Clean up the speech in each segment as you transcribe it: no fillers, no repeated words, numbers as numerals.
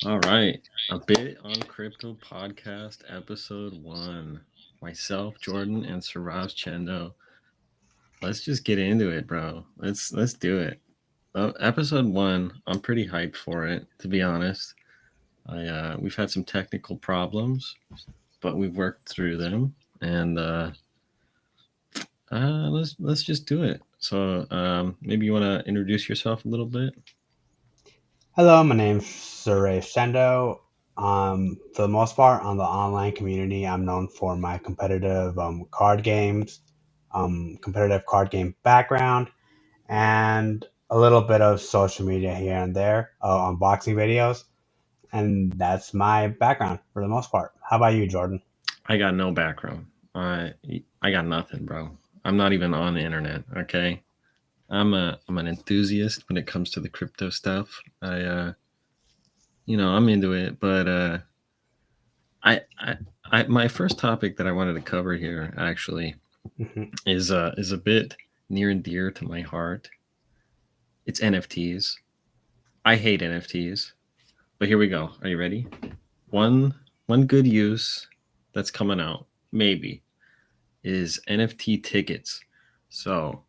All right. A Bit on Crypto podcast, episode 1. Myself, Jordan, and Suraj Chendo. Let's just get into it, bro. Let's do it. Episode 1, I'm pretty hyped for it, to be honest. We've had some technical problems, but we've worked through them, and let's just do it. So maybe you want to introduce yourself a little bit. Hello, my name's Suresh Sendo. For the most part, on the online community, I'm known for my competitive competitive card game background, and a little bit of social media here and there, unboxing videos, and that's my background for the most part. How about you, Jordan? I got no background. I got nothing, bro. I'm not even on the internet. Okay, I'm an enthusiast when it comes to the crypto stuff. I'm into it, but I, I, my first topic that I wanted to cover here actually Mhm. is a bit near and dear to my heart. It's NFTs. I hate NFTs, but here we go. Are you ready? One one good use that's coming out maybe is NFT tickets. So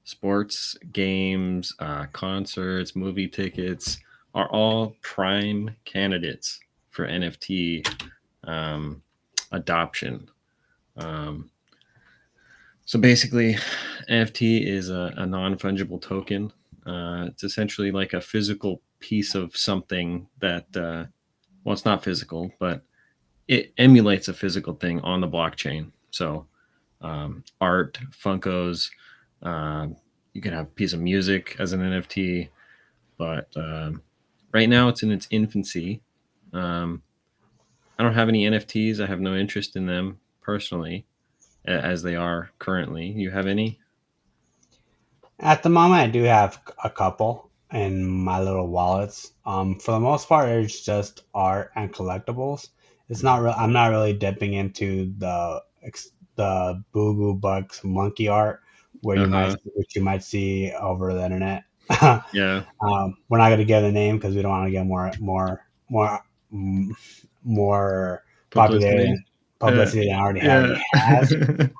sports, games, concerts, movie tickets are all prime candidates for NFT um, adoption. Um, so basically, NFT is a non fungible token. It's essentially like a physical piece of something that, well, it's not physical, but it emulates a physical thing on the blockchain. So art, Funkos, you can have a piece of music as an NFT, but right now it's in its infancy. Um, I don't have any NFTs. I have no interest in them personally, as they are currently. You have any? At the moment, I do have a couple in my little wallets. For the most part, it's just art and collectibles. It's not real. I'm not really dipping into the Boo Goo Bugs monkey art Uh huh. which you might see over the internet. Yeah. We're not going to give the name because we don't want to get mm, more Publicity. popularity Uh, publicity than yeah. already has. But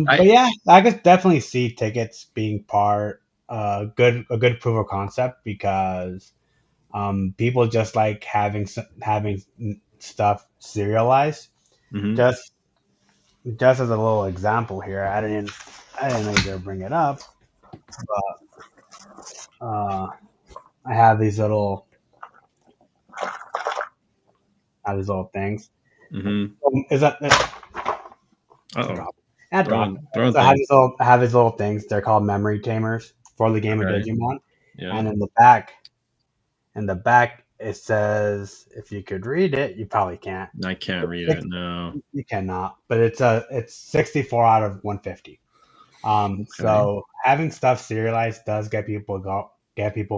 I yeah, I could definitely see tickets being a good proof of concept because people just like having stuff serialized. mhm. Just just as a little example here, I didn't know you were gonna bring it up, but I have these little things. Mhm. Is that Uh it's a oh. drop? That drop. Throwing So things. I have these little things. They're called memory tamers for the game of Okay. Digimon, Yeah. and in the back, it says, if you could read it, you probably can't. I can't But read it. No. you cannot. But it's 64 out of 150. Okay. So having stuff serialized does get people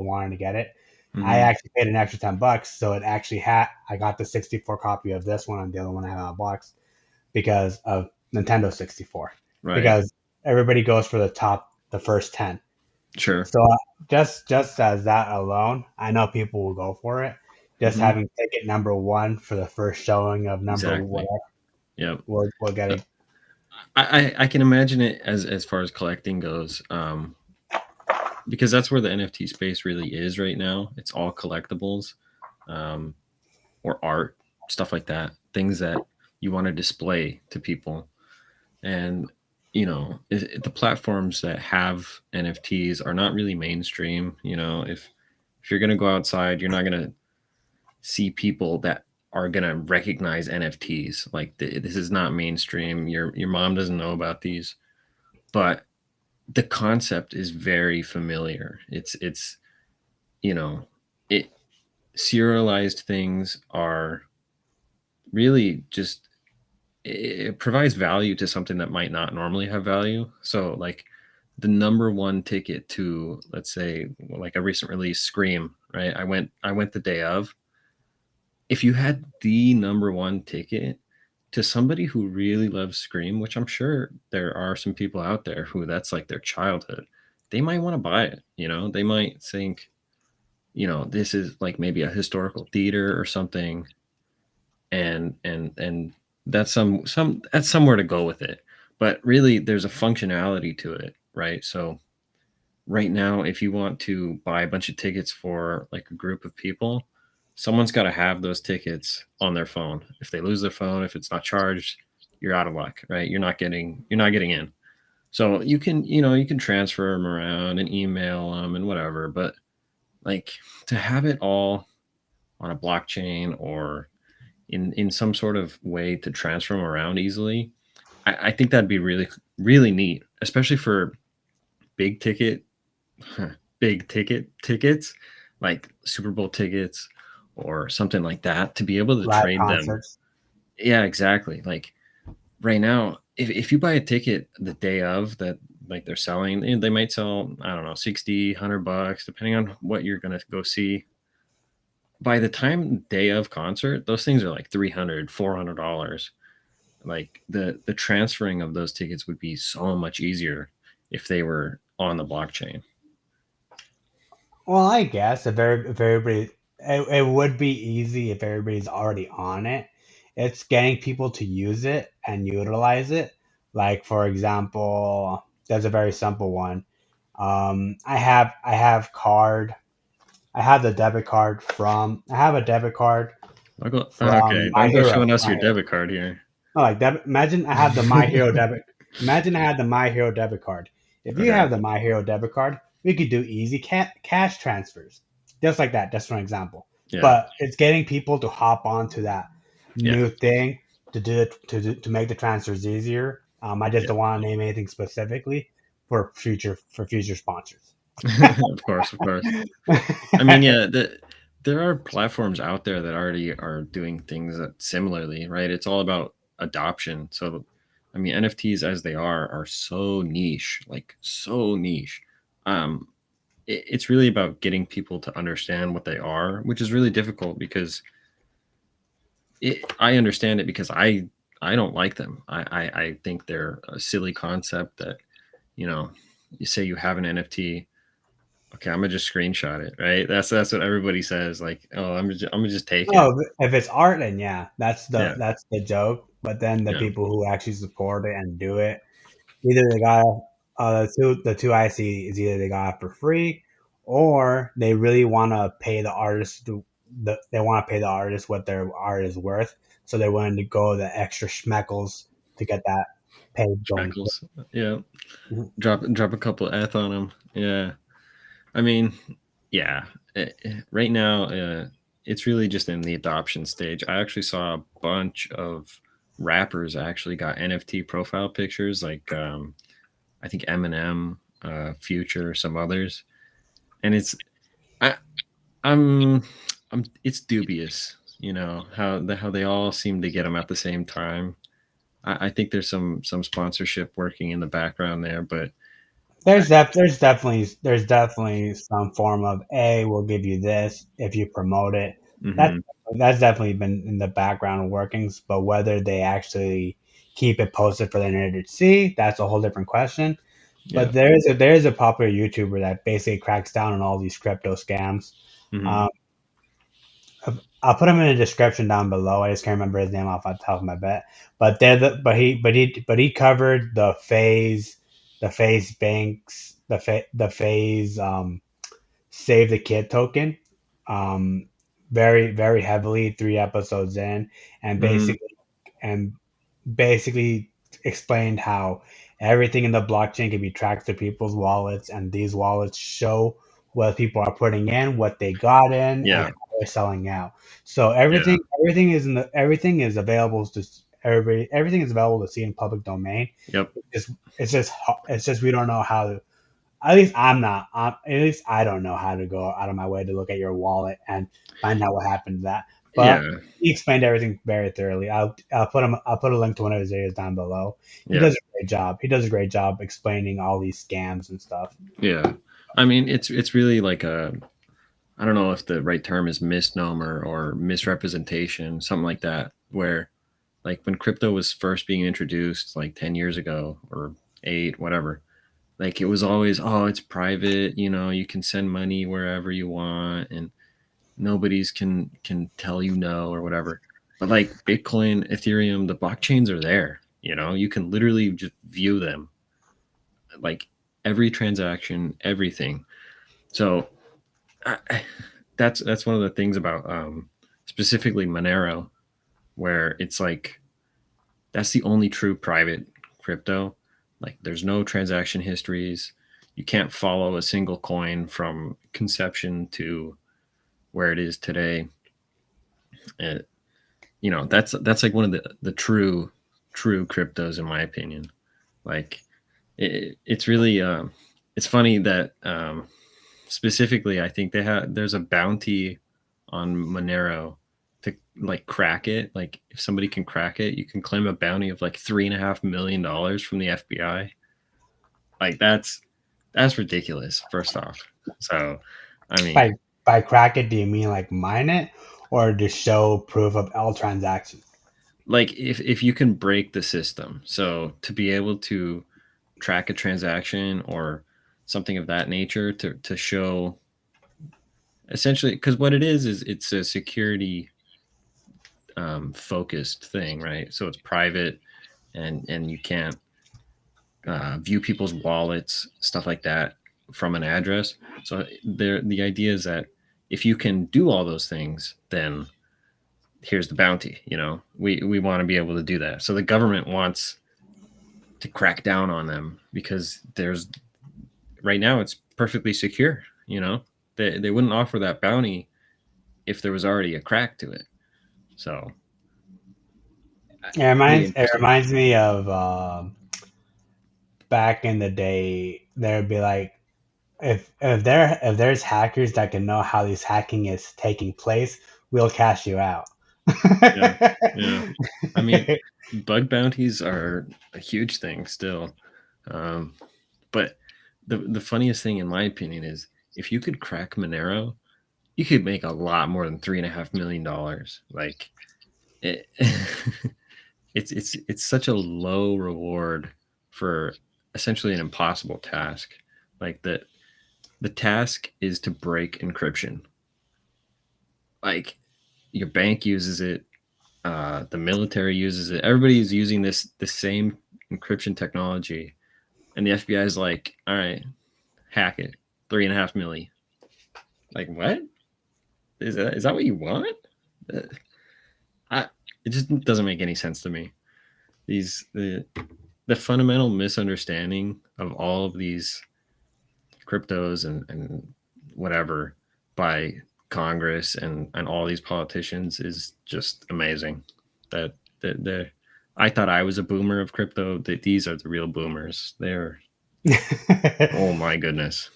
wanting to get it. I Mhm. actually paid an extra $10, so it actually had I got the 64 copy of this one and the other one I have in a box because of Nintendo 64. Right. Because everybody goes for the first 10. Sure. So just as that alone, I know people will go for it. Just Mhm. having ticket number one for the first showing of number Exactly. whatever, Yep. we'll get it. I can imagine it as far as collecting goes, because that's where the NFT space really is right now. It's all collectibles, um, or art, stuff like that, things that you want to display to people. And the platforms that have NFTs are not really mainstream. If you're gonna go outside, you're not gonna see people that are gonna recognize NFTs. Like this is not mainstream. Your mom doesn't know about these, but the concept is very familiar. It's you know it serialized things are really just it provides value to something that might not normally have value. So like the number one ticket to, let's say, like a recent release Scream, right? I went the day of. If you had the number one ticket to somebody who really loves Scream, which I'm sure there are some people out there who that's like their childhood, they might want to buy it. They might think, this is like maybe a historical theater or something, and that's that's somewhere to go with it. But really, there's a functionality to it, right? So right now, if you want to buy a bunch of tickets for like a group of people, someone's got to have those tickets on their phone. If they lose their phone, if it's not charged, you're out of luck, right? You're not getting in. So you can transfer them around and email them and whatever, but like to have it all on a blockchain or in some sort of way to transfer them around easily, I think that'd be really really neat, especially for big ticket big ticket tickets like Super Bowl tickets or something like that, to be able to Live trade them. concerts. Yeah, exactly. Like right now, if you buy a ticket the day of that, like they're selling, they might sell, I don't know, 60, $100, depending on what you're going to go see. By the time day of concert, those things are like 300, $400. Like the transferring of those tickets would be so much easier if they were on the blockchain. Well, I guess if everybody, it would be easy if everybody's already on it. It's getting people to use it and utilize it. Like for example, there's a very simple one. I have card. I have the debit card from. I have a debit card I'll go. from Okay, My don't go Hero. showing us My your Hero. debit card here. No, like debit. Imagine I have the My Hero debit. Imagine I had the My Hero debit card. If you Okay. have the My Hero debit card, we could do easy cash transfers, just like that. Just for an example. Yeah. But it's getting people to hop onto that Yeah. new thing to do it to make the transfers easier. I just Yeah. don't want to name anything specifically for future sponsors. Of course. Of course. I mean, yeah, there are platforms out there that already are doing things that similarly, right? It's all about adoption. So, I mean, NFTs as they are so niche, like so niche. Um, it's really about getting people to understand what they are, which is really difficult because I understand it because I don't like them. I think they're a silly concept that you know you say you have an NFT. Okay, I'm gonna just screenshot it, right? That's what everybody says. Like, oh, I'm gonna just take it. Oh, if it's art, then yeah, Yeah, that's the joke. But then the yeah, people who actually support it and do it, either they got the two I see is either they got it for free, or they really want to pay the artist they want to pay the artist what their art is worth, so they're willing to go the extra schmeckles to get that paid going. Speckles. Yeah, Mhm. drop a couple of eth on them. Yeah, I mean, yeah. Right now, it's really just in the adoption stage. I actually saw a bunch of rappers actually got NFT profile pictures, like I think Eminem, Future, some others, and I, I'm it's dubious, how they all seem to get them at the same time. I think there's some sponsorship working in the background there, but There's definitely some form of a we'll give you this if you promote it. That hmm that's definitely been in the background workings, but whether they actually keep it posted for the internet to see, that's a whole different question. yeah, But there is a popular YouTuber that basically cracks down on all these crypto scams. hmm Um, I'll put him in the description down below. I just can't remember his name off the top of my head. But they're the but he covered the phase banks the phase save the kid token very very heavily 3 episodes in, and hmm and basically explained how everything in the blockchain can be tracked to people's wallets, and these wallets show what people are putting in, what they got in, and yeah, how they're selling out. So yeah, everything is available to everybody. Everything is available to see in public domain. yep, It's just we don't know how to. At least I'm not. At least I don't know how to go out of my way to look at your wallet and find out what happened to that. But yeah, he explained everything very thoroughly. I'll put a link to one of his videos down below. He yeah, does a great job. He does a great job explaining all these scams and stuff. yeah. I mean, it's really like a, I don't know if the right term is misnomer or misrepresentation, something like that, where like when crypto was first being introduced like 10 years ago or 8, whatever, like it was always, oh, it's private, you can send money wherever you want, and nobody's can tell you no or whatever. But like Bitcoin, Ethereum, the blockchains are there. You know, you can literally just view them, like every transaction, everything. So I, that's one of the things about specifically Monero, where it's like that's the only true private crypto. Like there's no transaction histories. You can't follow a single coin from conception to where it is today. And, you know, that's like one of the true cryptos in my opinion. Like it's really it's funny that specifically I think there's a bounty on Monero to like crack it. Like if somebody can crack it, you can claim a bounty of like $3.5 million from the FBI. Like that's ridiculous. First off, so I mean, By crack it, do you mean like mine it, or to show proof of L transaction? like if you can break the system, so to be able to track a transaction or something of that nature to show essentially because what it is it's a security focused thing, right? So it's private and you can't view people's wallets, stuff like that, from an address. So the idea is that if you can do all those things, then here's the bounty. You know, we want to be able to do that. So the government wants to crack down on them because there's right now it's perfectly secure. You know, they wouldn't offer that bounty if there was already a crack to it. So really It interesting. reminds me of back in the day. There'd be like, if there's hackers that can know how this hacking is taking place, we'll cash you out. Yeah, yeah. I mean, bug bounties are a huge thing still. Um, but the funniest thing, in my opinion, is if you could crack Monero, you could make a lot more than $3.5 million. Like it, it's such a low reward for essentially an impossible task. Like the task is to break encryption. Like your bank uses it, the military uses it. Everybody's using the same encryption technology, and the FBI is like, all right, hack it, 3.5 million. Like what? Is that what you want? Uh, I, it just doesn't make any sense to me. These the fundamental misunderstanding of all of these cryptos and whatever by Congress and all these politicians is just amazing. That I thought I was a boomer of crypto. That these are the real boomers. They're oh my goodness.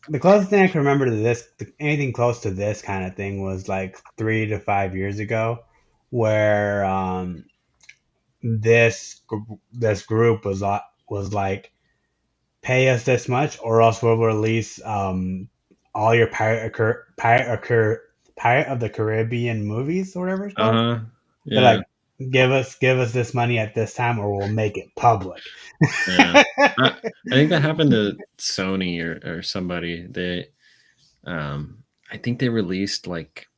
The closest thing I can remember to this, anything close to this kind of thing, was like 3 to 5 years ago, where this group was like, pay us this much, or else we'll release all your Pirate of the Caribbean movies, or whatever it's Uh called. huh. They're Yeah. like, give us this money at this time, or we'll make it public. Yeah. I think that happened to Sony or somebody. I think they released like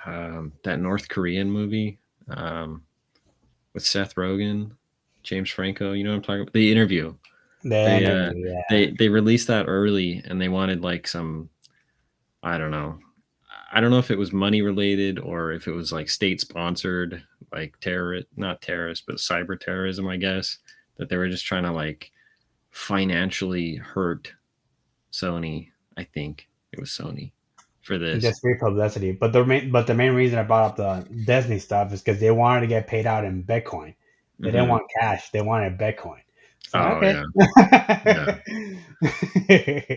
that North Korean movie with Seth Rogen, James Franco. You know what I'm talking about? The Interview. The They interview, yeah. they released that early, and they wanted like some I don't know. I don't know if it was money related or if it was like state sponsored, like terrorist, not terrorist, but cyber terrorism, I guess. That they were just trying to like financially hurt Sony. I think it was Sony for this. Just free publicity. But the main reason I brought up the Disney stuff is because they wanted to get paid out in Bitcoin. They didn't Hmm. want cash. They wanted Bitcoin. So Oh okay. yeah, yeah.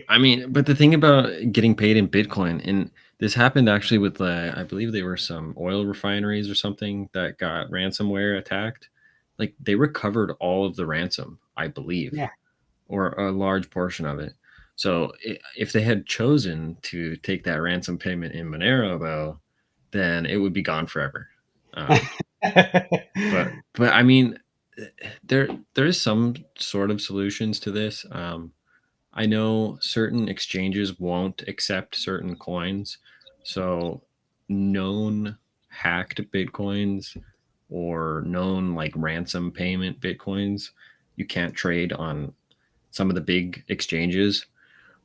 I mean, but the thing about getting paid in Bitcoin, and this happened actually with, I believe they were some oil refineries or something that got ransomware attacked. Like they recovered all of the ransom, I believe, Yeah. or a large portion of it. So if they had chosen to take that ransom payment in Monero, though, then it would be gone forever. Um, but I mean, there is some sort of solutions to this. I know certain exchanges won't accept certain coins. So known hacked Bitcoins or known like ransom payment Bitcoins, you can't trade on some of the big exchanges,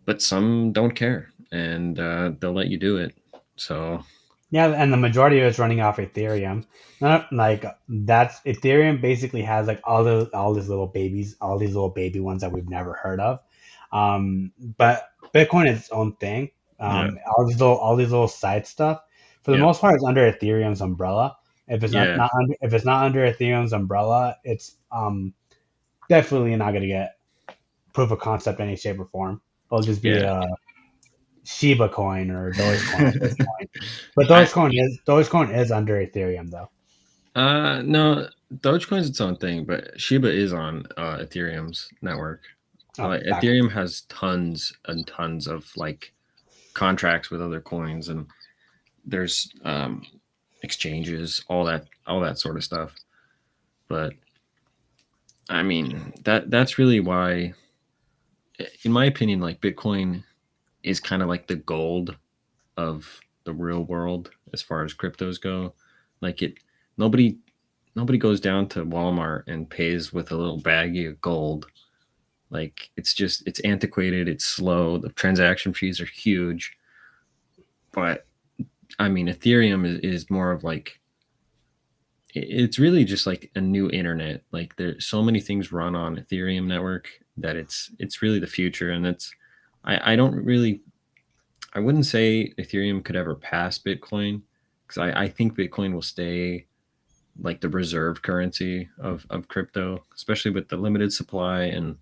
but some don't care and they'll let you do it. So Yeah, and the majority of it's running off Ethereum. Not like that's Ethereum basically has like all these little babies, all these little baby ones that we've never heard of. But Bitcoin is its own thing. yeah, All these little side stuff, for the yeah, most part, it's under Ethereum's umbrella. yeah, If it's not under Ethereum's umbrella, it's definitely not going to get proof of concept in any shape or form. It'll just be yeah. a Shiba coin or Dogecoin at this point. But I Dogecoin is under Ethereum though. no, Dogecoin's its own thing, but Shiba is on Ethereum's network. Oh, back. Ethereum has tons and tons of like contracts with other coins, and there's exchanges, all that sort of stuff. But I mean that's really why, in my opinion, like Bitcoin is kind of like the gold of the real world as far as cryptos go. Like it, nobody nobody goes down to Walmart and pays with a little baggie of gold. Like it's antiquated, it's slow, the transaction fees are huge. But I mean, Ethereum is more of like it's really just like a new internet. Like there's so many things run on Ethereum network that it's really the future, and it's I don't really I wouldn't say Ethereum could ever pass Bitcoin because I think Bitcoin will stay like the reserve currency of crypto, especially with the limited supply and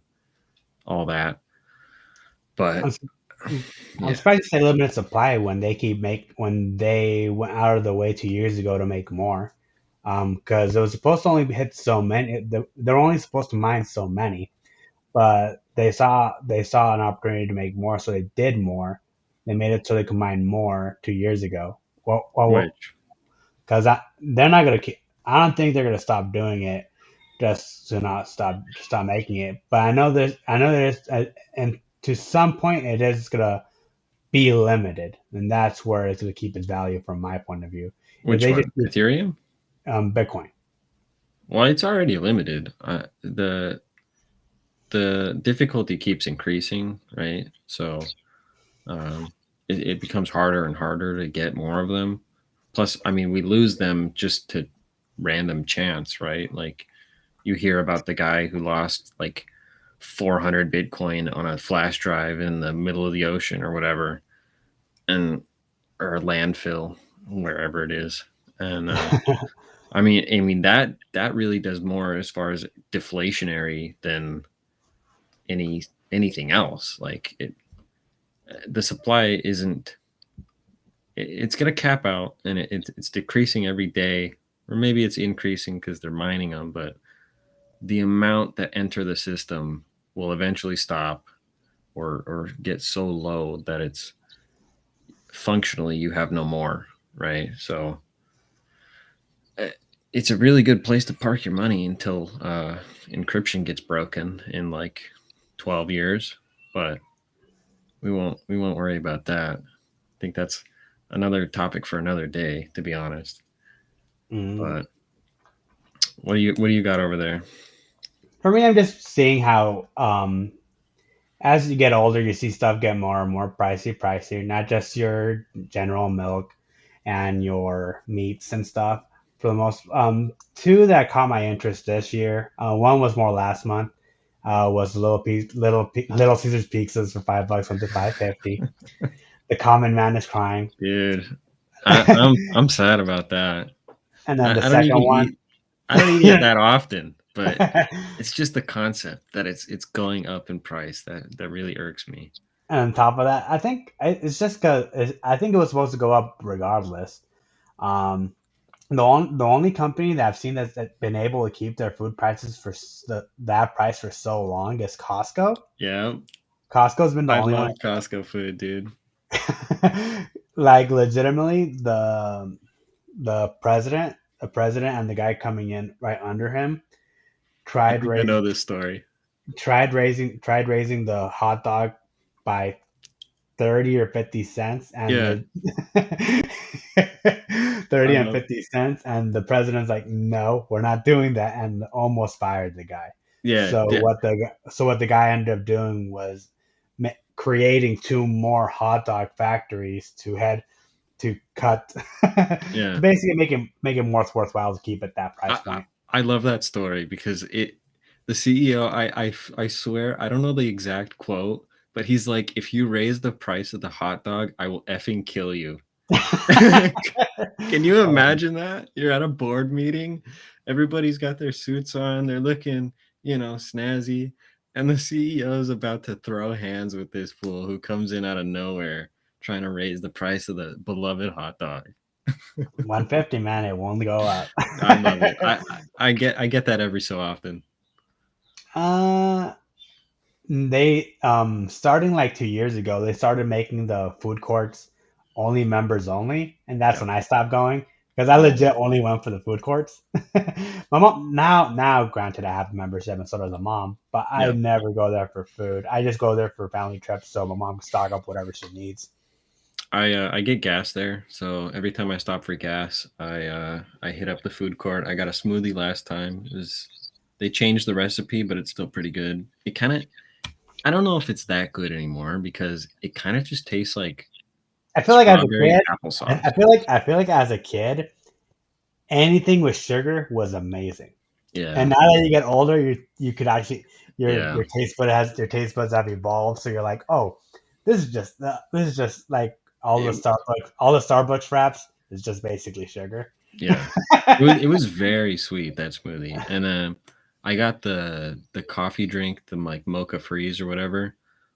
all that. I'm, But I'm yeah, surprised they limited supply when they went out of the way 2 years ago to make more. Because it was supposed to only hit so many. They're only supposed to mine so many, but they saw an opportunity to make more, so they did more. They made it so they could mine more 2 years ago. which Because they're not gonna keep. I don't think they're gonna stop doing it just to not stop making it. But I know there's, and to some point, it is gonna be limited, and that's where it's gonna keep its value from my point of view. If which they just one? Ethereum? Bitcoin. Well, it's already limited. The difficulty keeps increasing, right? So it becomes harder and harder to get more of them. Plus, I mean, we lose them just to random chance, right? Like you hear about the guy who lost like 400 Bitcoin on a flash drive in the middle of the ocean or whatever, and or a landfill, wherever it is. And I mean that really does more as far as deflationary than any anything else. Like the supply isn't. It's going to cap out, and it's decreasing every day, or maybe it's increasing because they're mining them. But the amount that enter the system will eventually stop, or get so low that it's functionally you have no more, right? So uh, it's a really good place to park your money until encryption gets broken in like 12 years. But we won't worry about that. I think that's another topic for another day, to be honest. Mm. But what do you got over there? For me, I'm just seeing how as you get older, you see stuff get more and more pricey, not just your general milk and your meats and stuff. For the most, two that caught my interest this year. One was more last month. Was Little Caesars pizzas for $5 went to 5.50. The common man is crying. Dude, I'm sad about that. And then the I don't second even one, eat I don't eat it that often, but and it's just the concept that it's going up in price that really irks me. on top of that, I think it's just because I think it was supposed to go up regardless. Um, the only company that I've seen that's been able to keep their food prices for that price for so long is Costco. Yeah, Costco's been the I only one. love Costco food, dude. Like legitimately, the president and the guy coming in right under him I tried think I know raising this story. tried raising the hot dog by 30 or 50 cents, and Yeah, the I 30 and love. 50 cents, and the president's like, no, we're not doing that, and almost fired the guy. Yeah, So yeah, what the guy ended up doing was creating two more hot dog factories to cut to yeah. basically make it more worthwhile to keep at that price I, I point. I love that story because the CEO, I swear I don't know the exact quote, but he's like, if you raise the price of the hot dog, I will effing kill you. Can you Oh, imagine that? You're at a board meeting, everybody's got their suits on, they're looking, snazzy, and the CEO is about to throw hands with this fool who comes in out of nowhere trying to raise the price of the beloved hot dog. 150, man, it won't go up. I love it. I get that every so often. uh They starting like 2 years ago, they started making the food courts only members only, and that's Yeah. when I stopped going because I Oh, legit only went for the food courts. My mom now, granted, I have a membership and so does a mom, but I yeah. never go there for food. I just go there for family trips, so my mom can stock up whatever she needs. I get gas there, so every time I stop for gas, I hit up the food court. I got a smoothie last time. They changed the recipe, but it's still pretty good. It kind of I don't know if it's that good anymore because it kind of just tastes like I feel like as a strawberry kid, applesauce. I feel like as a kid, anything with sugar was amazing. And Yeah, now that you get older, you could actually yeah, your taste buds have evolved. So you're like, oh, this is just like it, all the Starbucks wraps is just basically sugar. yeah. It was very sweet, that smoothie, and I got the coffee drink, the like mocha freeze or whatever.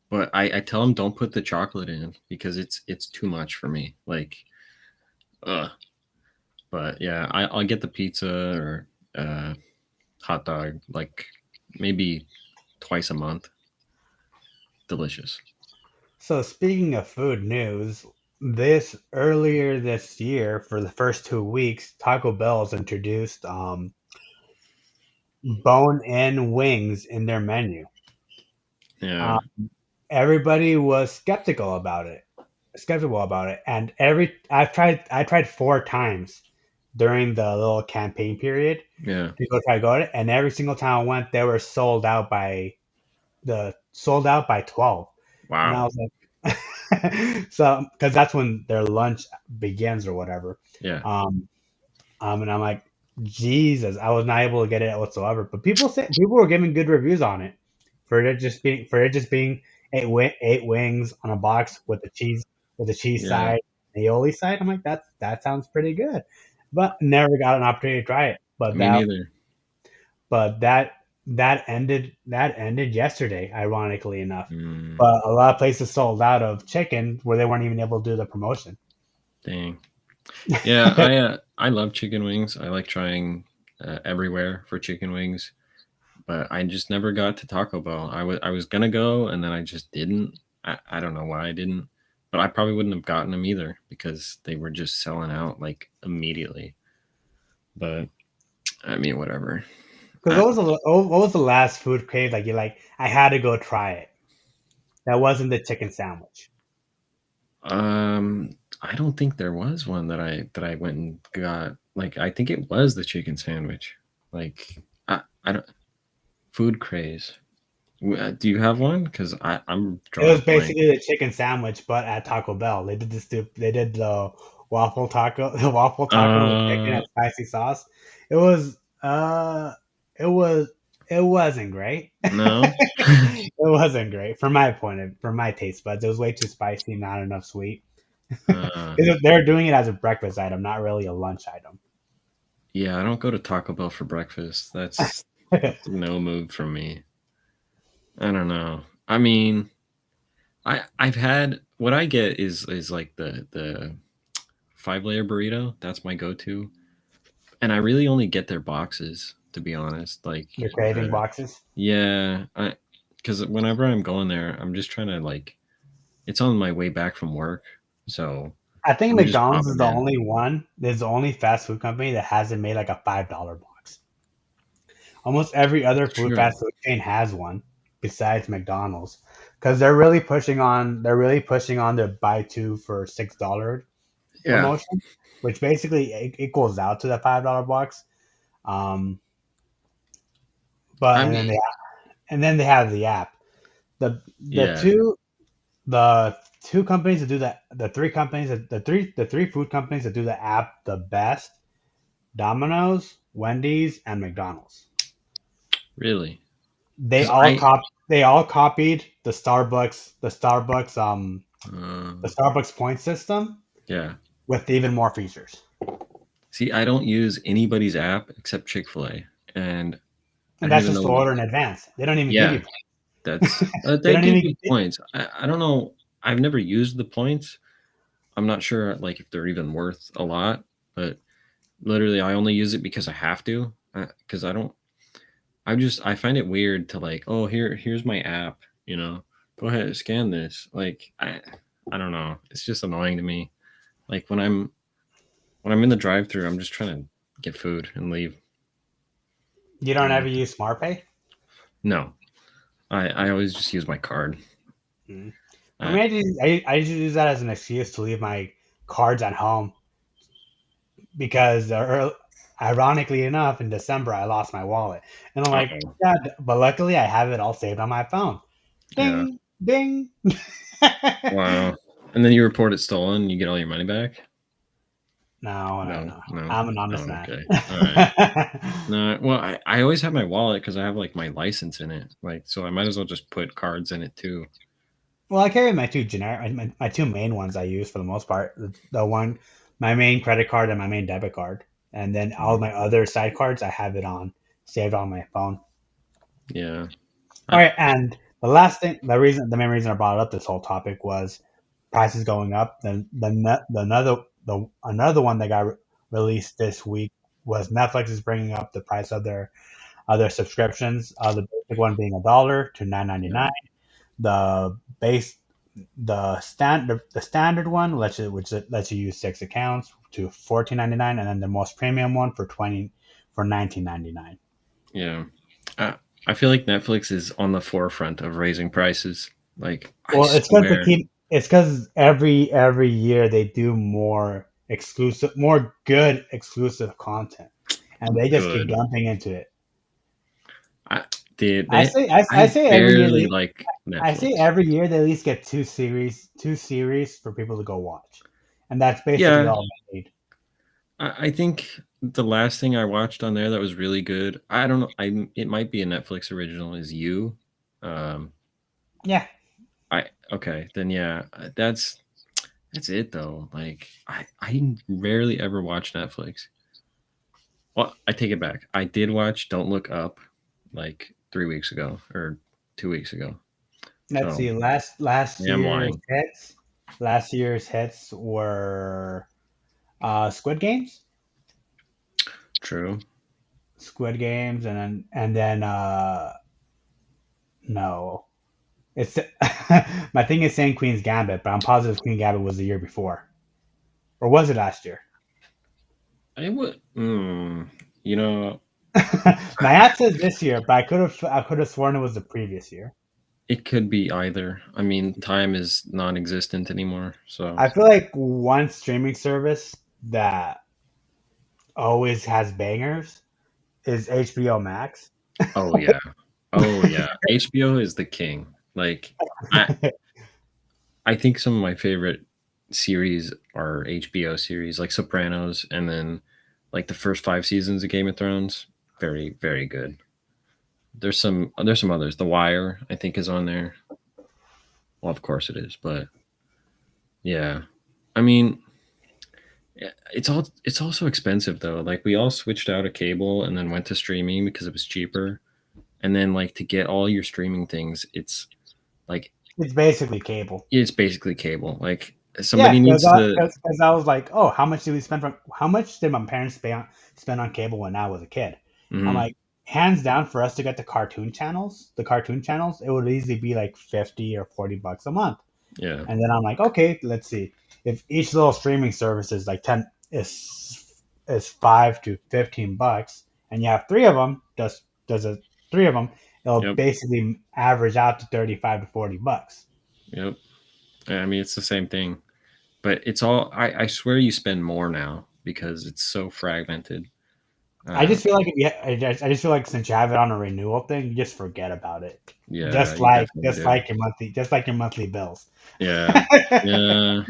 But I tell them don't put the chocolate in because it's too much for me. Like, ugh. But yeah, I'll get the pizza or hot dog like maybe twice a month. Delicious. So speaking of food news, this earlier this year for the first 2 weeks, Taco Bell's introduced bone-in wings in their menu. Yeah, Everybody was skeptical about it, and I tried 4 times during the little campaign period yeah. to go to it, and every single time I went, they were sold out by 12, and I Wow. was like, so because that's when their lunch begins or whatever. Yeah, um and I'm like, Jesus, I was not able to get it whatsoever. But people were giving good reviews on it for it just being eight wings on a box with the cheese yeah. side, aioli side. I'm like, that sounds pretty good, but never got an opportunity to try it. Me neither. But that ended yesterday, ironically enough. Mm, But a lot of places sold out of chicken where they weren't even able to do the promotion. dang. Yeah, I love chicken wings. I like trying everywhere for chicken wings, but I just never got to Taco Bell. I was gonna go and then I just didn't. I don't know why I didn't, but I probably wouldn't have gotten them either because they were just selling out like immediately. But I mean, whatever. Because I, what was the last food crave like you like? I had to go try it. That wasn't the chicken sandwich. um, I don't think there was one that I went and got. Like, I think it was the chicken sandwich. Like, I don't food craze. Do you have one? Because I'm It drawing was a blank. basically the chicken sandwich, but at Taco Bell. They did the waffle taco, the waffle taco with chicken Uh, and spicy sauce. It was it was it wasn't great. no. It wasn't great from my taste buds. It was way too spicy, not enough sweet. uh, They're doing it as a breakfast item, not really a lunch item. yeah, I don't go to Taco Bell for breakfast. That's a no move from me. I don't know. I mean, I've had what I get is like the 5 layer burrito. That's my go to, and I really only get their boxes to be honest. Like, The craving uh, boxes. yeah, I because whenever I'm going there, I'm just trying to like it's on my way back from work, so I think let me just pop McDonald's is them the in. only one. There's the only fast food company that hasn't made like a $5 box. Almost every other food True. fast food chain has one besides McDonald's. because they're really pushing on their buy two for $6 Yeah. promotion, which basically equals out to the $5 box. Um, but I mean, and then they have the app. The the yeah, two the two companies that do that, the three food companies that do the app the best: Domino's, Wendy's, and McDonald's. really. They Because all copied uh, the Starbucks point system yeah. with even more features. See, I don't use anybody's app except Chick-fil-A, and I And don't that's even just know to what. order in advance. They don't even give Yeah, you points. that's They they don't give even. you points. I don't know. I've never used the points. I'm not sure like if they're even worth a lot, but literally I only use it because I have to. Because I don't. I find it weird to like, oh, here's my app. Go ahead, scan this. Like I don't know. It's just annoying to me. Like when I'm in the drive-through, I'm just trying to get food and leave. You don't And ever use SmartPay. no, I always just use my card. Mm. For I, me, I just use that as an excuse to leave my cards at home because ironically enough, in December I lost my wallet, and I'm like, uh-oh. yeah, but luckily I have it all saved on my phone. Yeah. Ding, ding. Wow. And then you report it stolen, you get all your money back? No, no, No, no. no. I'm an honest Oh, man. okay. All right. No, well, I always have my wallet because I have like my license in it. Like, so I might as well just put cards in it too. Well, I carry my two generic, my two main ones I use for the most part. The one, my main credit card and my main debit card, and then all Mm, my other side cards I have it on saved on my phone. yeah. All I, right, and the main reason I brought up this whole topic was prices going up. Then another one that got released this week was Netflix is bringing up the price of their other subscriptions. The basic one being $1 to 9.99. yeah. The base the standard one which lets you use 6 accounts to 14.99, and then the most premium one for 19.99. Yeah. I feel like Netflix is on the forefront of raising prices. Like, I Well, swear. it's because every year they do more good exclusive content, and they just keep Good. dumping into it. I did I they say I, I I say every year barely they like I say Netflix. every year they at least get two series for people to go watch, and that's basically Yeah, all they need. I think the last thing I watched on there that was really good. I don't know. It might be a Netflix original. Is You? Um, Yeah, I okay then yeah. That's it though. Like I rarely ever watch Netflix. Well, I take it back. I did watch Don't Look Up like 3 weeks ago or 2 weeks ago. let's So see. Last yeah, I'm year's lying. hits. Last year's hits were Squid Games, True. and then no, it's my thing is saying Queen's Gambit, but I'm positive Queen Gambit was the year before, or was it last year? I would. You know, My app says this year, but I could have sworn it was the previous year. it could be either. I mean, time is non-existent anymore. So, I feel like one streaming service that always has bangers is HBO Max. oh yeah, oh yeah. HBO is the king. Like, I I think some of my favorite series are HBO series, like Sopranos, and then like the first 5 seasons of Game of Thrones. Very very good. There's some others. The Wire, I think, is on there. Well, of course it is, but yeah. I mean, it's also expensive though. Like we all switched out of cable and then went to streaming because it was cheaper. And then like to get all your streaming things, like It's basically cable. it's basically cable. Like Yeah, somebody needs to. because I was like, oh, how much did my parents spend on cable when I was a kid? I'm Mhm, like, hands down, for us to get the cartoon channels, it would easily be like 50 or $40 a month. yeah, And then I'm like, okay, let's see. If each little streaming service is like 10 is $5 to $15, and you have three of them, does it three of them? it'll Yep. basically average out to 35 to $40. Yep. I mean, it's the same thing, but it's all. I swear you spend more now because it's so fragmented. I Uh, just feel like if you, I just feel like since you have it on a renewal thing, you just forget about it. yeah, you definitely do. Just like your monthly bills. Yeah. Yeah.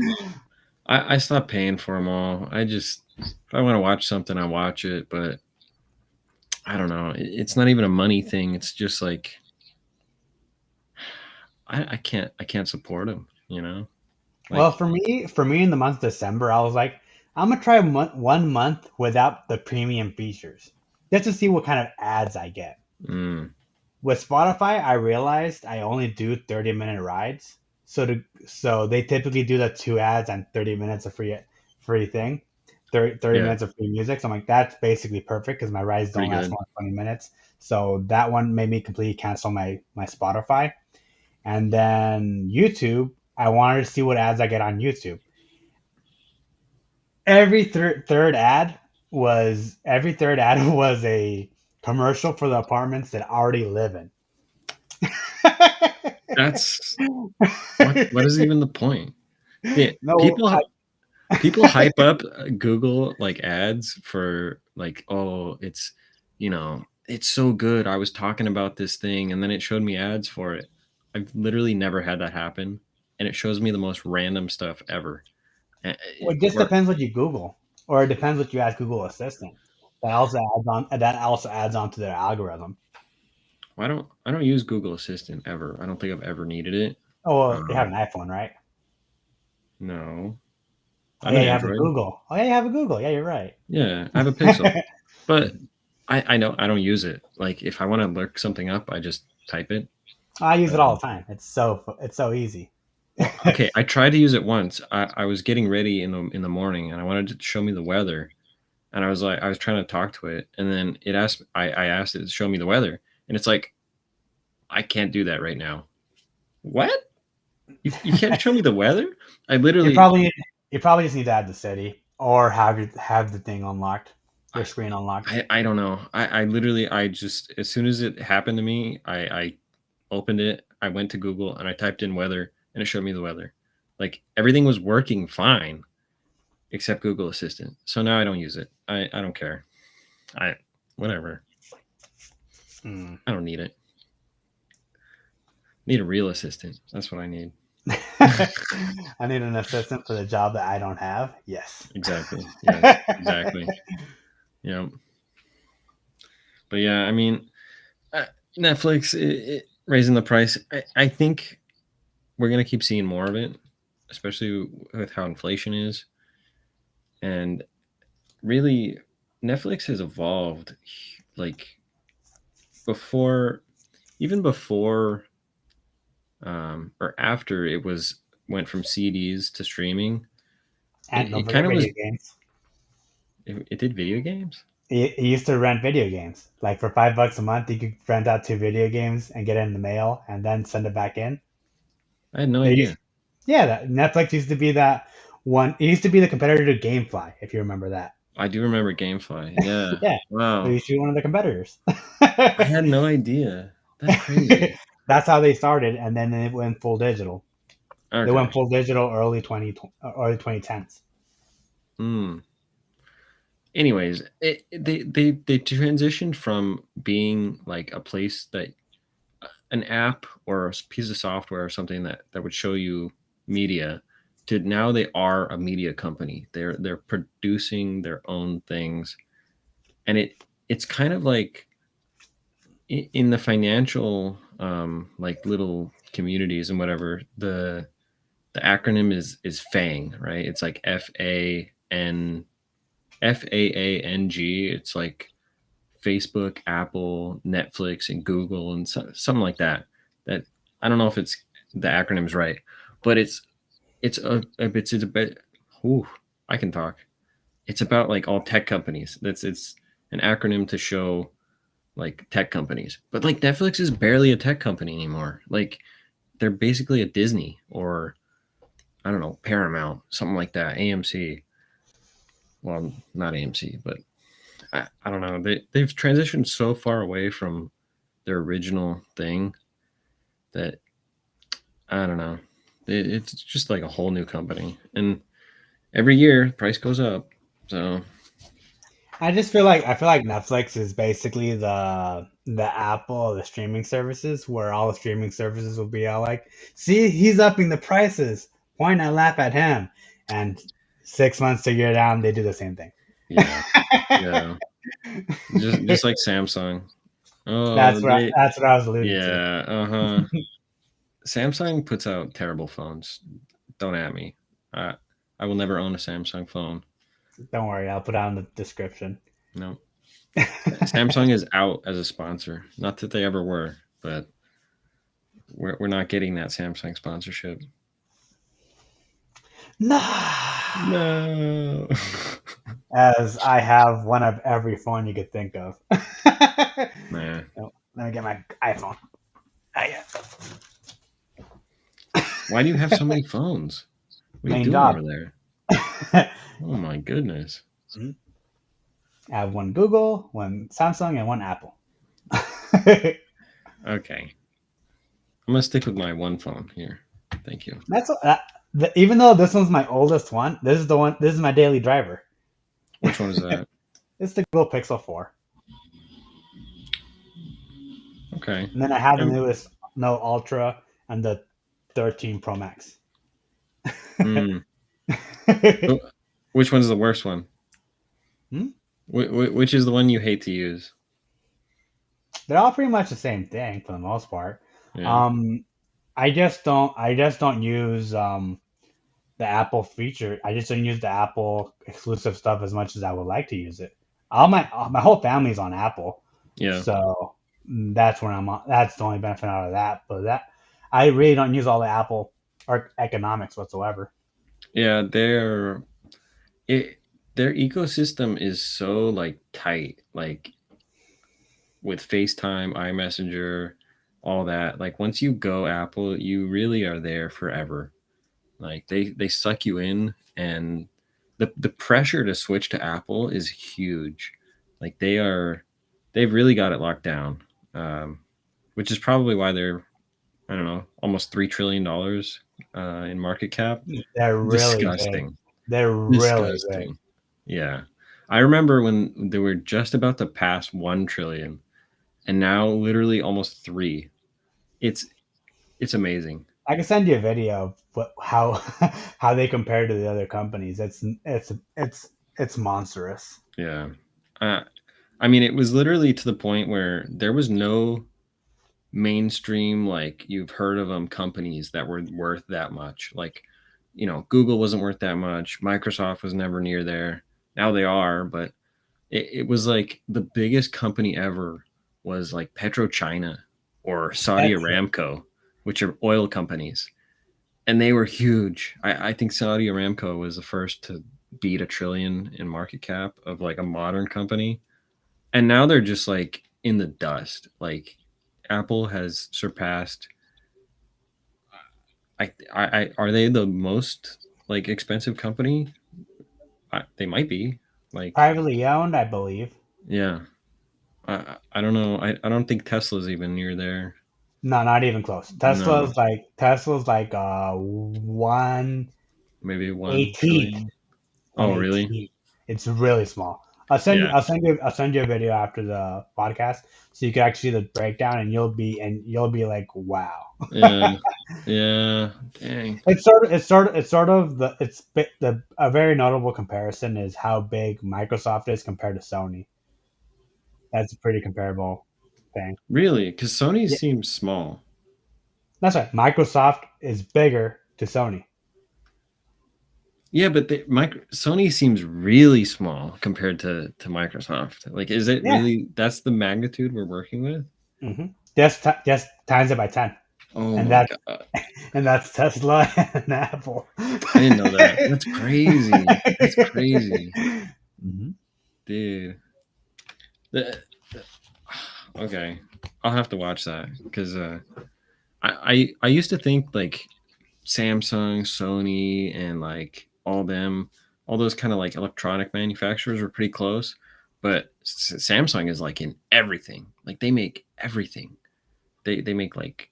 I stopped paying for them all. I just if I want to watch something, I watch it, but I don't know. It's not even a money thing. It's just like I can't support them. You know, Well, like for me in the month of December, I was like, I'm gonna try 1 month without the premium features, just to see what kind of ads I get. mm, With Spotify, I realized I only do 30-minute rides, so they typically do the two ads and 30 minutes of free thing, 30 yeah, minutes of free music. So I'm like, that's basically perfect because my rides don't pretty last good. more than 20 minutes. So that one made me completely cancel my Spotify. And then YouTube, I wanted to see what ads I get on YouTube. Every third ad was a commercial for the apartments that I already live in. That's what is even the point? The No, people hype up Google like ads for like, oh, it's so good. I was talking about this thing and then it showed me ads for it. I've literally never had that happen, and it shows me the most random stuff ever. well, it just Or depends what you Google, or it depends what you ask Google Assistant. That also adds on to their algorithm. I don't use Google Assistant ever. I don't think I've ever needed it. Oh, well, you have an Um, iPhone, right? no, I Oh have yeah, an you have a Android. Google. Oh yeah, you have a Google. Yeah, you're right. Yeah, I have a Pixel, but I know I don't use it. Like if I want to look something up, I just type it. I use it all Um, the time. It's so easy. well, okay, I tried to use it once. I was getting ready in the morning, and I wanted it to show me the weather, and I was trying to talk to it, and then it asked I asked it to show me the weather, and it's like I can't do that right now. What? You can't show me the weather? I You literally probably you probably just need to add the city or have the thing unlocked, your screen unlocked. I don't know. I literally I just as soon as it happened to me, I opened it, I went to Google and I typed in weather and it showed me the weather. Like everything was working fine except Google Assistant. So now I don't use it. I don't care. I whatever. Mm. I don't need it. Need a real assistant. That's what I need. I need an assistant for the job that I don't have. Yes. Exactly. Yes, exactly. Yeah. But yeah, I mean, uh, Netflix raising the price. I think we're gonna keep seeing more of it, especially with how inflation is. And really, Netflix has evolved. Like before, even before or after it was went from CDs to streaming, And don't it forget kind of was. video games. It did video games. You used to rent video games. Like for $5 a month, you could rent out two video games and get it in the mail and then send it back in. I had no They used, idea. yeah, Netflix used to be that one. It used to be the competitor to GameFly, if you remember that. I do remember GameFly. Yeah. Yeah, they Wow. used to be one of the competitors. I had no idea. That's crazy. That's how they started, and then they went full digital. They Okay. went full digital early 2010s. Hmm. Anyways, they transitioned from being like a place that an app or a piece of software or something that would show you media to now they are a media company. They're producing their own things, and it's kind of like in the financial like little communities and whatever the acronym is FANG, right? It's like FAANG. It's like Facebook, Apple, Netflix, and Google, and something like that. That I don't know if it's the acronym's right, but it's a bit. Ooh, I can talk. It's about like all tech companies. It's an acronym to show like tech companies, but like Netflix is barely a tech company anymore. Like they're basically a Disney or I don't know Paramount, something like that. AMC. Well, not AMC, but I don't know. They've transitioned so far away from their original thing. That I don't know. It's just like a whole new company, and every year price goes up. So I feel like Netflix is basically the Apple of the streaming services, where all the streaming services will be all like, "See, he's upping the prices. Point and laugh at him." And 6 months to a year down, they do the same thing. yeah, yeah, just like Samsung. Oh, they That's what I was alluding to. yeah, uh-huh. Samsung puts out terrible phones. Don't at me. I I will never own a Samsung phone. Don't worry, I'll put it on the description. No. Samsung is out as a sponsor. Not that they ever were, but we're not getting that Samsung sponsorship. Nah. No. As I have one of every phone you could think of. Nah. Oh, let me get my iPhone. Ah, yeah. Why do you have so many phones? What are you Main doing job. over there? I Oh my goodness. have one Google, one Samsung, and one Apple. Okay. I'm gonna stick with my one phone here. Thank you. Even though this one's my oldest one, this is the one. This is my daily driver. Which one is that? It's the Google Pixel 4, Okay. and then I have the Um, newest No Ultra and the 13 Pro Max. hmm. Oh, which one's the worst one? Hmm? Which is the one you hate to use? They're all pretty much the same thing for the most part. Yeah. Um, I just don't use the Apple feature. I just don't use the Apple exclusive stuff as much as I would like to use it. My whole family's on Apple, Yeah. so that's where I'm on. That's the only benefit out of that. But that I really don't use all the Apple or economics whatsoever. Yeah, it their ecosystem is so like tight, like with FaceTime, iMessenger, all that. Like once you go Apple, you really are there forever. Like they suck you in, and the pressure to switch to Apple is huge. Like they've really got it locked down. Which is probably why they're, I don't know, almost $3 trillion in market cap. They're really big. Disgusting. They're really big. Disgusting. Yeah. I remember when they were just about to pass 1 trillion, and now literally almost 3. It's it's amazing. I can send you a video of how how they compare to the other companies. It's monstrous. Yeah. Uh, I mean, it was literally to the point where there was no mainstream, like you've heard of them, companies that were worth that much. Like, Google wasn't worth that much. Microsoft was never near there. Now they are, but it was like the biggest company ever was like PetroChina or Saudi That's it. Aramco, which are oil companies. And they were huge. I think Saudi Aramco was the first to beat 1 trillion in market cap of like a modern company. And now they're just like in the dust. Like Apple has surpassed. Are they the most like expensive company? They might be. Like, Privately owned, I believe. yeah. I don't know. I don't think Tesla's even near there. No, not even close. No, Tesla's like 118, maybe 1 trillion. one Oh, really? eighteen. It's really small. Yeah. I'll send you a video after the podcast so you can actually see the breakdown, and you'll be like, wow. Yeah. Yeah. Dang. It's sort of the a very notable comparison is how big Microsoft is compared to Sony. That's a pretty comparable thing. Really? Because Sony Yeah, seems small. that's right. Microsoft is bigger to Sony. Yeah, but Sony seems really small compared to Microsoft. Like, is it Yeah. really? That's the magnitude we're working with. Just times it by 10, Oh and my that god! and that's Tesla and Apple. I didn't know that. That's crazy. That's crazy, Mhm. dude. The- okay, I'll have to watch that because I used to think like Samsung, Sony, and like all those kind of like electronic manufacturers were pretty close. but Samsung is like in everything. Like they make everything. They make like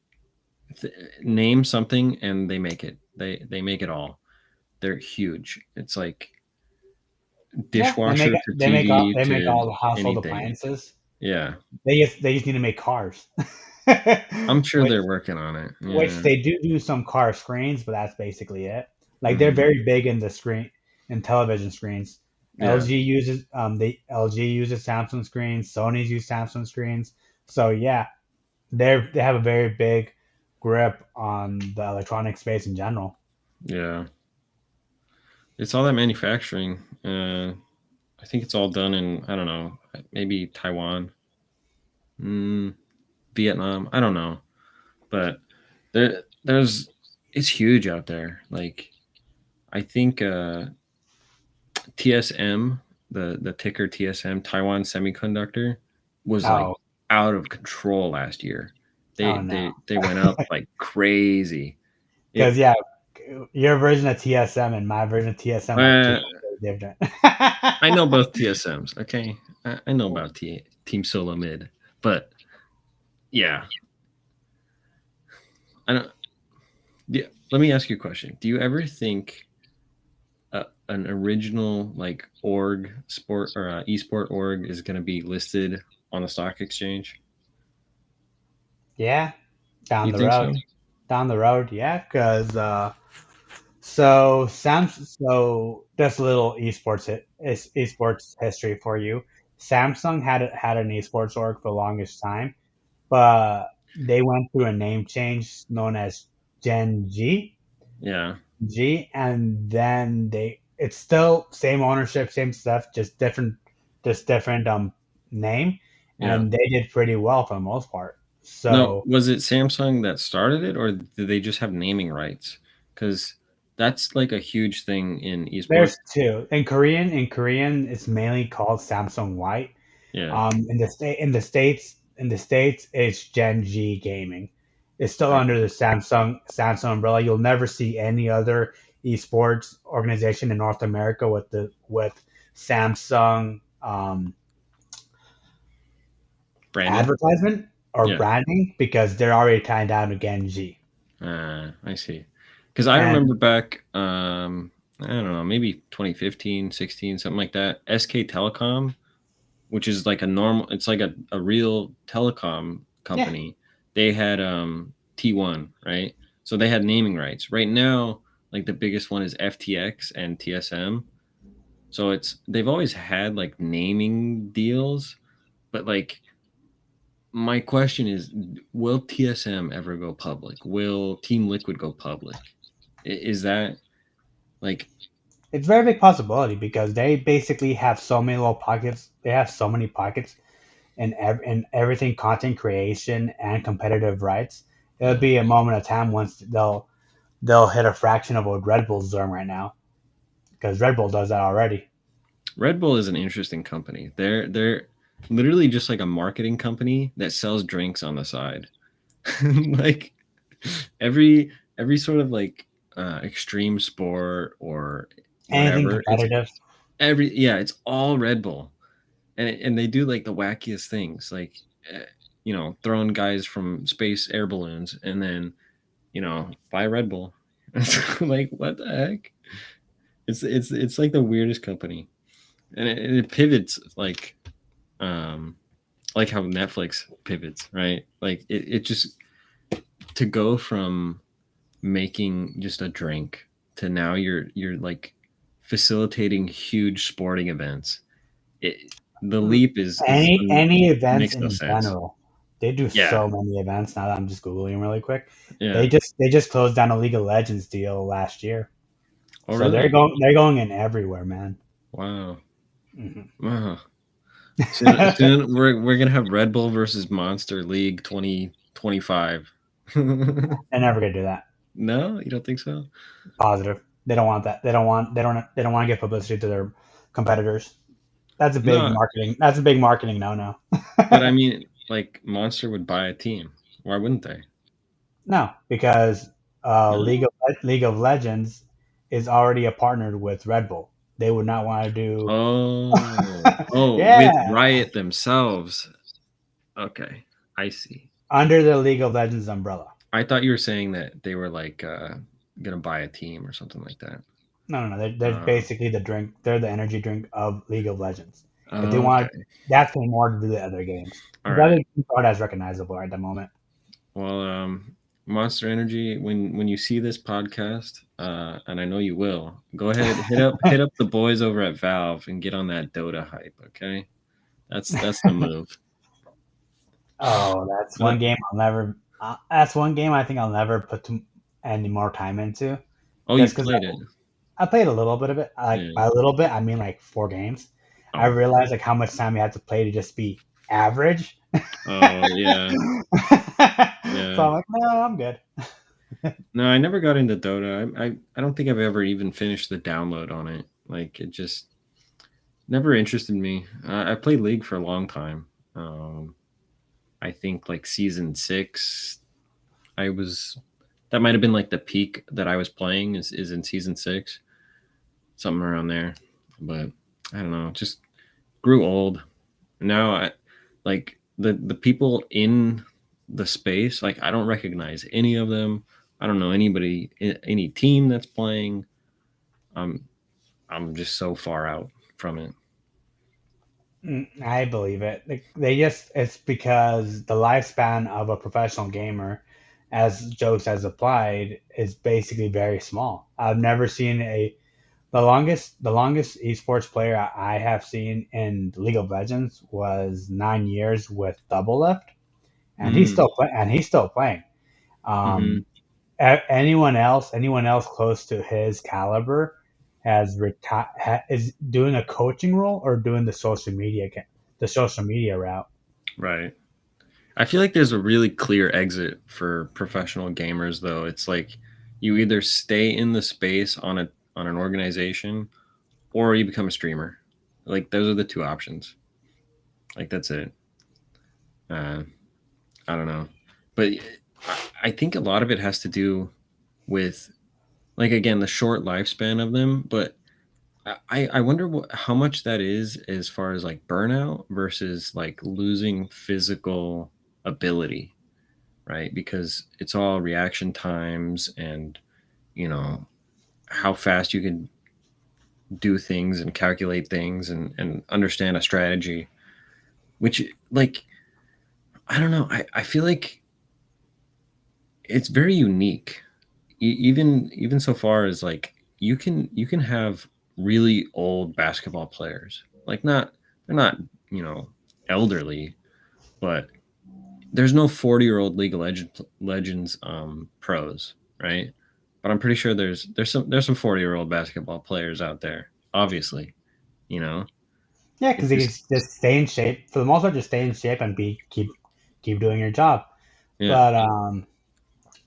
name something and they make it. They make it all. They're huge. It's like Yeah, they make dishwasher to they make all TV they make to all the household anything. appliances. Yeah, They just need to make cars, I'm sure which they're working on it. which Yeah, they do some car screens, but that's basically it. Like they're mm, very big in the screen in television screens. yeah, LG uses Samsung screens, Sony's use Samsung screens. So yeah, they have a very big grip on the electronic space in general. yeah. It's all that manufacturing. I think it's all done in, I don't know, maybe Taiwan, mm, Vietnam. I don't know, but there's it's huge out there. Like I think TSM, the ticker TSM, Taiwan Semiconductor, was like Oh, out of control last year. oh no. They went up like crazy. Because It yeah, your version of TSM and my version of TSM are two uh, very different. I know both TSMs. Okay, I know about Team Solo Mid, but yeah, I don't. Yeah, let me ask you a question. Do you ever think an original like org sport or esport org is going to be listed on the stock exchange? Yeah, down You the think road. so? Down the road, yeah, because so just a little esports history for you. Samsung had an esports org for the longest time, but they went through a name change known as Gen Yeah, G, and then it's still same ownership, same stuff, just different name, yeah. and they did pretty well for the most part. No, So was it Samsung that started it, or did they just have naming rights? Because that's like a huge thing in esports. there's two in Korean. In Korean, it's mainly called Samsung White. Yeah, In the states, it's Gen G Gaming. It's still right. under the Samsung umbrella. You'll never see any other esports organization in North America with Samsung Branding. advertisement or Yeah, branding because they're already tied down to Gen G. I see. Because I And remember back, I don't know, maybe 2015, 16, something like that. SK Telecom, which is like a normal, it's like a real telecom yeah, company. They had T1, right? So they had naming rights. Right now, like the biggest one is FTX and TSM. So it's they've always had like naming deals, but like my question is, will TSM ever go public? Will Team Liquid go public? Is that like it's a very big possibility because they basically have so many little pockets. They have so many pockets in everything content creation and competitive rights. It'll yeah. be a moment of time once they'll hit a fraction of what Red Bull's doing right now because Red Bull does that already. Red Bull is an interesting company. They're literally just like a marketing company that sells drinks on the side. Like every sort of like extreme sport or Anything whatever, it's competitive. it's all Red Bull. And they do like the wackiest things, like uh, throwing guys from space air balloons and then buy Red Bull. It's like what the heck? It's like the weirdest company, and it pivots um like how Netflix pivots, right? Like it just to go from making just a drink to now you're like facilitating huge sporting events. The leap is Any events makes no in sense. general. They do Yeah. so many events now that I'm just googling really quick. Yeah. They just closed down a League of Legends deal last year, Oh, so really? they're going in everywhere, man. Wow. Hmm. Wow. Soon we're gonna have Red Bull versus Monster League 2025. They're never gonna do that. No, you don't think so? Positive. They don't want that. They don't want to give publicity to their competitors. No, That's a big marketing no no. but I mean, like Monster would buy a team. Why wouldn't they? No, because No. League of Legends is already a partner with Red Bull. They would not want to do. Oh, with Yeah, Riot themselves. Okay, I see. under the League of Legends umbrella. I thought you were saying that they were like gonna buy a team or something like that. No. They're Uh, basically the drink. They're the energy drink of League of Legends. If they want, okay, that's more to do the other games. all The other right. games aren't as recognizable at the moment. Well, Monster Energy, when you see this podcast, and I know you will, go ahead hit up the boys over at Valve and get on that Dota hype. Okay, that's the move. Oh, that's one But game I'll never. That's one game I think I'll never put any more time into, oh, you just because played it. I played a little bit of it. Like Yeah. by a little bit, I mean like 4 games. I Oh. realized like how much time you had to play to just be average. Oh yeah. So Yeah. I'm like, no, I'm good. No, I never got into Dota. I don't think I've ever even finished the download on it. Like it just never interested me. I played League for a long time. I think like season 6, I was that might have been like the peak that I was playing is in season 6, something around there. But I don't know, just grew old. Now I like the people in the space, like I don't recognize any of them. I don't know anybody, any team that's playing. I'm I'm just so far out from it. I believe it. They just it's because the lifespan of a professional gamer, as jokes has applied, is basically very small. I've never seen a the longest esports player I have seen in League of Legends was 9 years with Double Lift, and Mm, he's still playing. hmm. Anyone else close to his caliber is doing a coaching role or doing the social media route. Right. I feel like there's a really clear exit for professional gamers though. It's like you either stay in the space on an organization or you become a streamer. Like those are the two options. Like that's it. Uh, I don't know, but I think a lot of it has to do with like again the short lifespan of them. But I wonder how much that is as far as like burnout versus like losing physical ability, right? Because it's all reaction times and you know how fast you can do things and calculate things and understand a strategy, which like I don't know. I feel like it's very unique. Even so far as like you can have really old basketball players. Like not they're not, you know, elderly, but there's no 40-year-old League of Legends pros, right? But I'm pretty sure there's some 40-year-old basketball players out there. Obviously, you know. Yeah, It because you can just just stay in shape for the most part. Just stay in shape and keep doing your job. yeah. But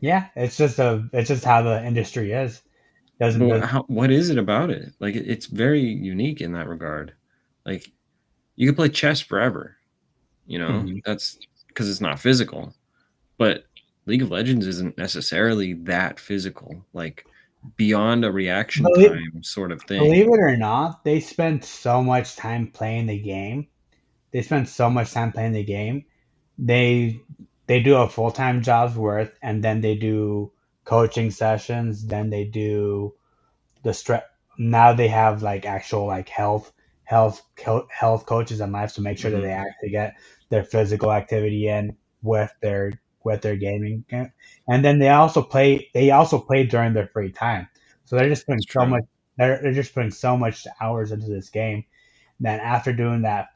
yeah, it's just how the industry is. Doesn't But does what is it about it? Like it's very unique in that regard. Like you can play chess forever, you know. Mhm. That's because it's not physical. But League of Legends isn't necessarily that physical, like beyond a reaction believe time sort of thing. believe it or not, they spend so much time playing the game. They spend so much time playing the game. They they do a full time job's worth, and then they do coaching sessions. Then they do the stress. Now they have like actual like health coaches in life to make sure that Hmm. they actually get their physical activity in with their gaming, and then they also play during their free time. So they're just That's putting so true. much they're just putting so much hours into this game that after doing that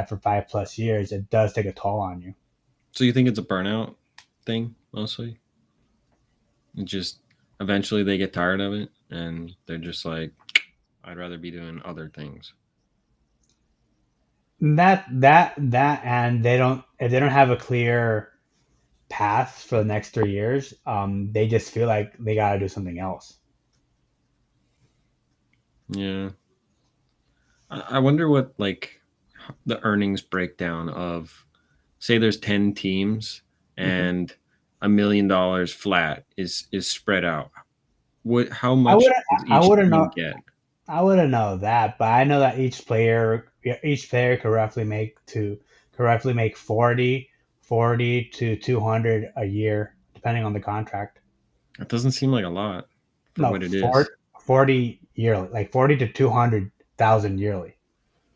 for 5 plus years, it does take a toll on you. So you think it's a burnout thing mostly? It just eventually they get tired of it and they're just like, I'd rather be doing other things. That and they don't if they don't have a clear path for the next 3 years, they just feel like they got to do something else. Yeah. I wonder what like the earnings breakdown of say there's 10 teams Mhm. and $1 million flat is spread out. What how I much wouldn't does I each wouldn't know team get? I wouldn't know that, but I know that each player could roughly make 40 to 200 a year, depending on the contract. It doesn't seem like a lot for No, what it is. 40 yearly, like 40 to 200,000 yearly.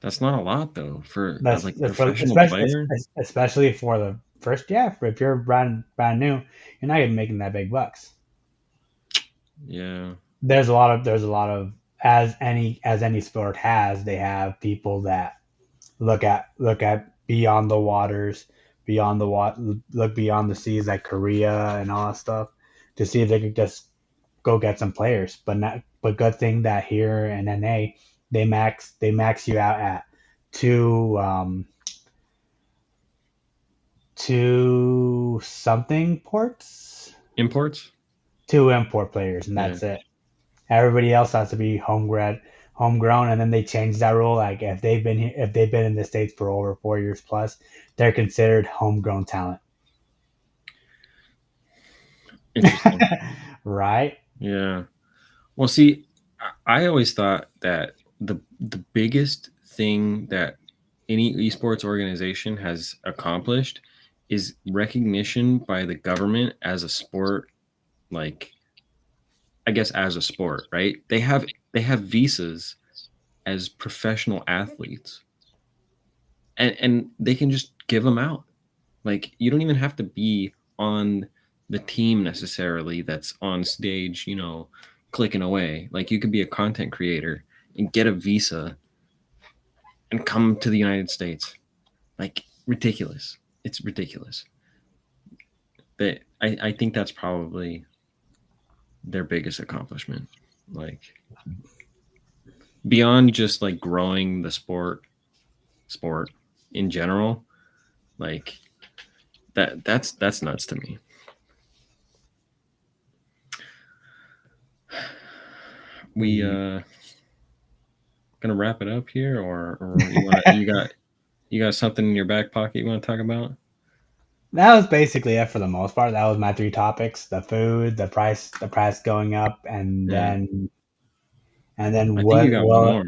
That's not a lot though for like a That's for, professional player. especially for the first. Yeah, if you're brand new, you're not even making that big bucks. Yeah. There's a lot of, as any sport has, they have people that look at beyond the waters, look beyond the seas, like Korea and all that stuff, to see if they could just go get some players. But good thing that here in NA they max you out at two two something ports, Imports? two import players, and Yeah. that's it. Everybody else has to be homegrown, and then they changed that rule. Like if they've been in the states for over 4 years plus, they're considered homegrown talent. Interesting. Right? Yeah. Well, see, I always thought that the biggest thing that any esports organization has accomplished is recognition by the government as a sport, like I guess as a sport, right? They have visas as professional athletes, and they can just give them out. Like you don't even have to be on the team necessarily that's on stage, clicking away. Like you could be a content creator and get a visa and come to the United States. Like ridiculous. It's ridiculous. I think that's probably their biggest accomplishment. Like beyond just like growing the sport in general, like that's nuts to me. We Mm. gonna wrap it up here, or you got something in your back pocket you want to talk about? That was basically it for the most part. That was my three topics: the food, the price going up, Yeah, and then I think you what got one will. more.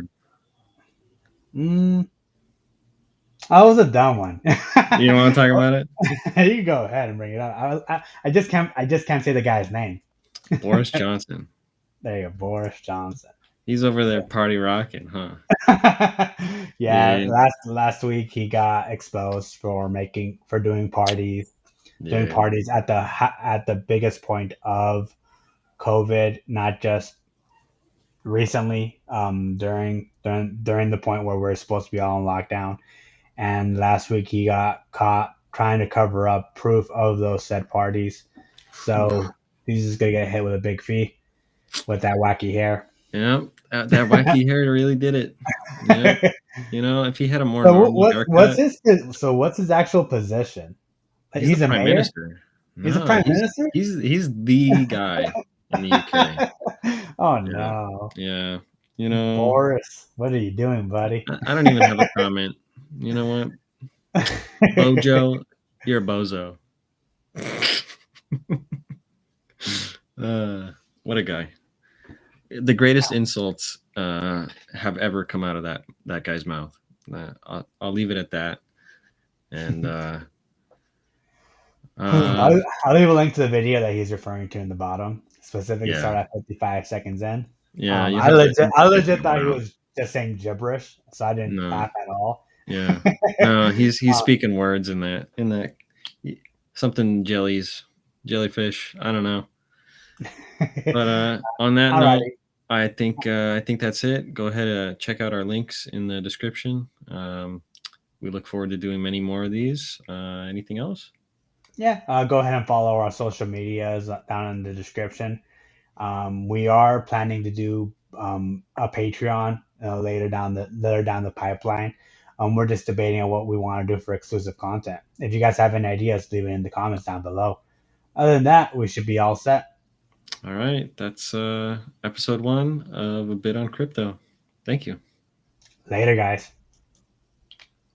Mm, that was a dumb one. You don't want to talk about it? You go ahead and bring it up. I just can't say the guy's name. Boris Johnson. There you go, Boris Johnson. He's over there party rocking, huh? Yeah, Yeah, last week he got exposed for doing yeah. parties at the biggest point of COVID, not just recently, during the point where we're supposed to be all in lockdown. And last week he got caught trying to cover up proof of those said parties. So he's just gonna get hit with a big fee with that wacky hair. Yeah, that wacky hair really did it. Yeah, if he had a more So normal haircut, what's his actual position? he's the He's a prime mayor. minister. He's a No, prime he's minister. he's he's the guy in the UK. Oh Yeah, no, yeah. You know, Boris, what are you doing, buddy? I don't even have a comment. You know what, Bojo, you're a bozo. What a guy. The greatest insults have ever come out of that guy's mouth. I'll leave it at that. And um, I'll leave a link to the video that he's referring to in the bottom. Specifically, yeah, start at 55 seconds in. yeah, you have to I check legit that one thought he out. was just saying gibberish, so I didn't No, laugh at all. yeah, no, he's speaking words in that something jellyfish. I don't know. But on that note, Alrighty. I think that's it. Go ahead and check out our links in the description. We look forward to doing many more of these. Anything else? Yeah, go ahead and follow our social medias down in the description. We are planning to do a Patreon later down the pipeline. We're just debating on what we want to do for exclusive content. If you guys have any ideas, leave it in the comments down below. Other than that, we should be all set. All right, that's episode 1 of A Bit on Crypto. Thank you. Later, guys.